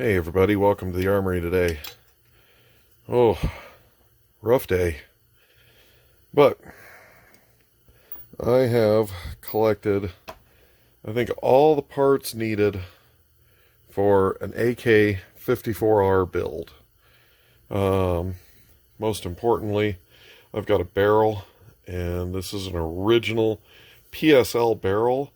Hey everybody, welcome to the Armory today. Oh, rough day. But I have collected, I think, all the parts needed for an AK-54R build. Most importantly, I've got a barrel, and this is an original PSL barrel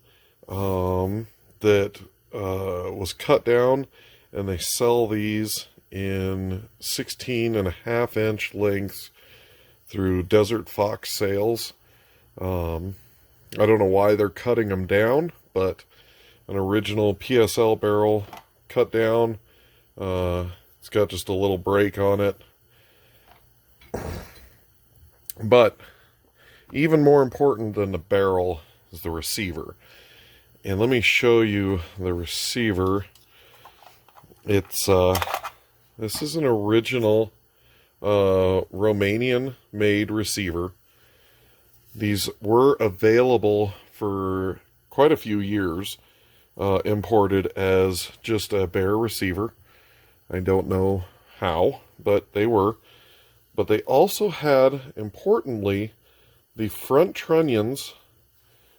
that was cut down, and they sell these in 16.5-inch lengths through Desert Fox sales. I don't know why they're cutting them down, but an original PSL barrel cut down. It's got just a little break on it. But even more important than the barrel is the receiver. And let me show you the receiver. It's this is an original Romanian-made receiver. These were available for quite a few years, imported as just a bare receiver. I don't know how, but they were. But they also had, importantly, the front trunnions,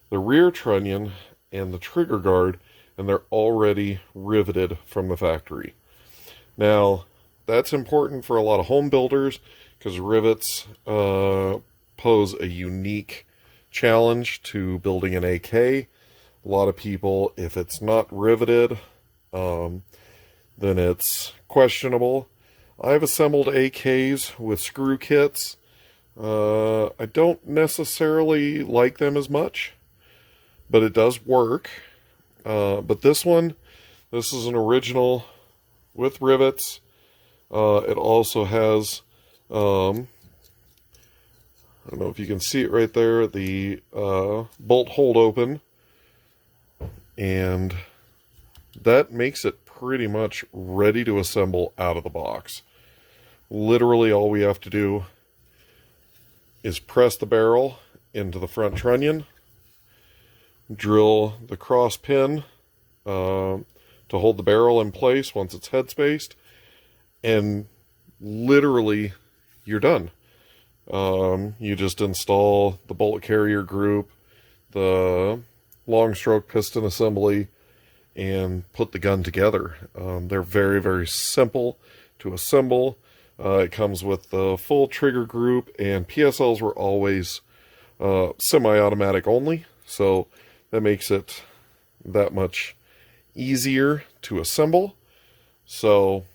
the rear trunnion, and the trigger guard, and they're already riveted from the factory. Now, that's important for a lot of home builders because rivets pose a unique challenge to building an AK. A lot of people, if it's not riveted, then it's questionable. I've assembled AKs with screw kits. I don't necessarily like them as much, but it does work. But this is an original with rivets. It also has, I don't know if you can see it right there, the bolt hold open. And that makes it pretty much ready to assemble out of the box. Literally all we have to do is press the barrel into the front trunnion, drill the cross pin to hold the barrel in place once it's head spaced, and literally you're done. You just install the bolt carrier group, the long stroke piston assembly, and put the gun together. They're very, very simple to assemble. It comes with the full trigger group, and PSLs were always semi-automatic only, so that makes it that much easier to assemble. So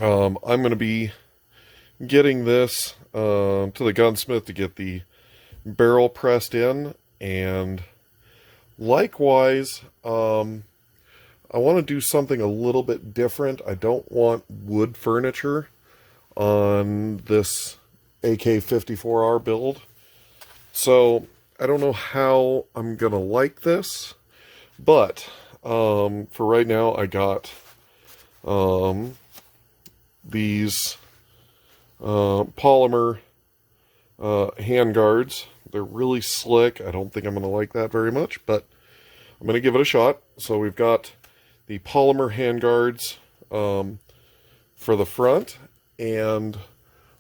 I'm going to be getting this to the gunsmith to get the barrel pressed in, and likewise, I want to do something a little bit different. I don't want wood furniture on this AK-54R build. So I don't know how I'm going to like this, but for right now I got these polymer hand guards. They're really slick. I don't think I'm going to like that very much, but I'm going to give it a shot. So we've got the polymer hand guards for the front, and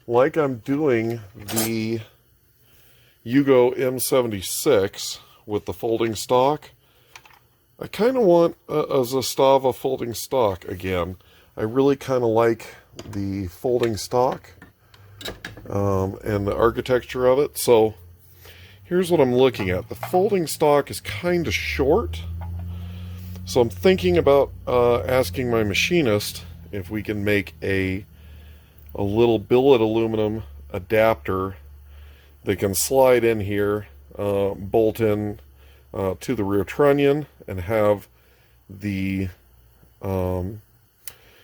like I'm doing the Yugo M76 with the folding stock, I kind of want a Zastava folding stock again. I really kind of like the folding stock and the architecture of it. So here's what I'm looking at. The folding stock is kind of short, so I'm thinking about asking my machinist if we can make a little billet aluminum adapter that can slide in here, bolt in to the rear trunnion, and have the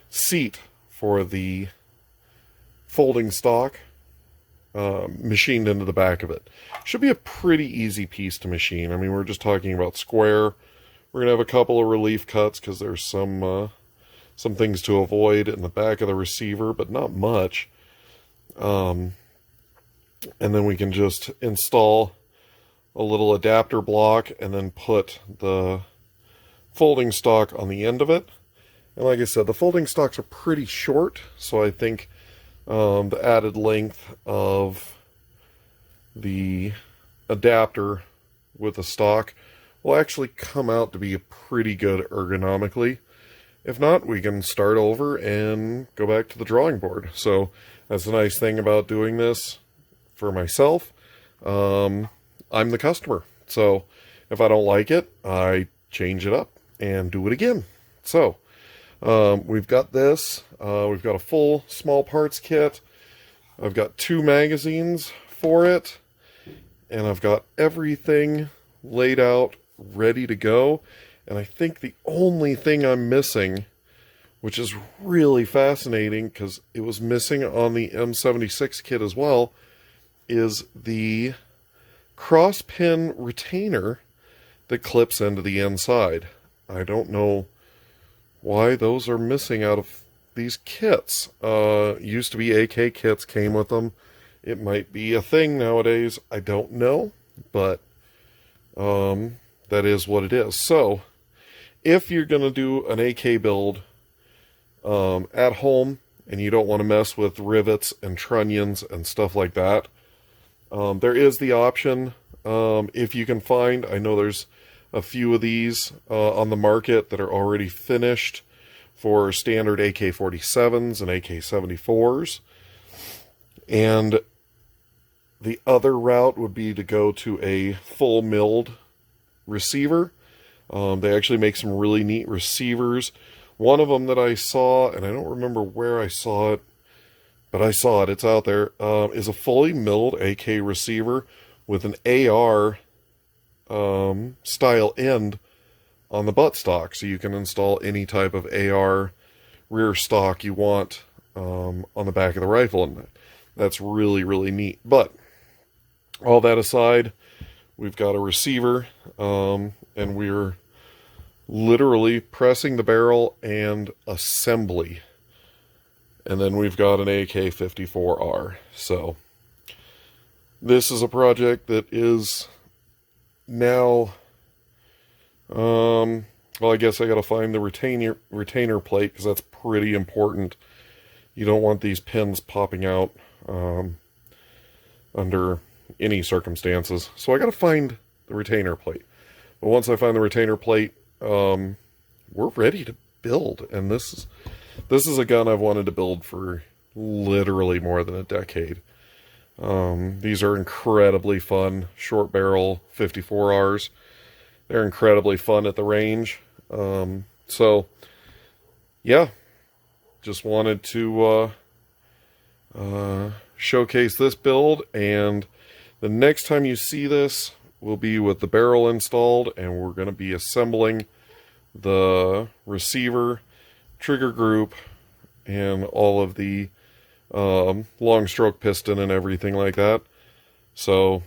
seat for the folding stock machined into the back of it. Should be a pretty easy piece to machine. I mean, we're just talking about square. We're gonna have a couple of relief cuts because there's some things to avoid in the back of the receiver, but not much. And then we can just install a little adapter block and then put the folding stock on the end of it, And like I said, the folding stocks are pretty short, so I think the added length of the adapter with the stock will actually come out to be pretty good ergonomically. If not, we can start over and go back to the drawing board. So that's the nice thing about doing this for myself. I'm the customer. So if I don't like it, I change it up and do it again. So we've got this. We've got a full small parts kit. I've got 2 magazines for it. And I've got everything laid out, ready to go. And I think the only thing I'm missing, which is really fascinating because it was missing on the M76 kit as well, is the cross pin retainer that clips into the inside. I don't know why those are missing out of these kits. Used to be AK kits came with them. It might be a thing nowadays. I don't know, but that is what it is. So if you're going to do an AK build at home and you don't want to mess with rivets and trunnions and stuff like that, there is the option, if you can find, I know there's a few of these on the market that are already finished for standard AK-47s and AK-74s. And the other route would be to go to a full milled receiver. They actually make some really neat receivers. One of them that I saw, and I don't remember where I saw it, but I saw it, it's out there, is a fully milled AK receiver with an AR style end on the buttstock. So you can install any type of AR rear stock you want on the back of the rifle. And that's really, really neat. But all that aside, we've got a receiver, and we're literally pressing the barrel and assembly. And then we've got an AK-54R. So this is a project that is now, well, I guess I got to find the retainer plate, because that's pretty important. You don't want these pins popping out under any circumstances. So I got to find the retainer plate. But once I find the retainer plate, we're ready to build. And this is a gun I've wanted to build for literally more than a decade. These are incredibly fun short barrel 54Rs. They're incredibly fun at the range. So yeah, just wanted to showcase this build, and the next time you see this will be with the barrel installed, and we're going to be assembling the receiver, trigger group, and all of the long stroke piston and everything like that. So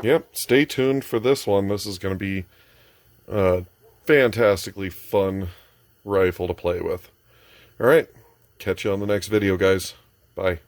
yep, stay tuned for this one. This is going to be a fantastically fun rifle to play with. Alright, catch you on the next video, guys. Bye.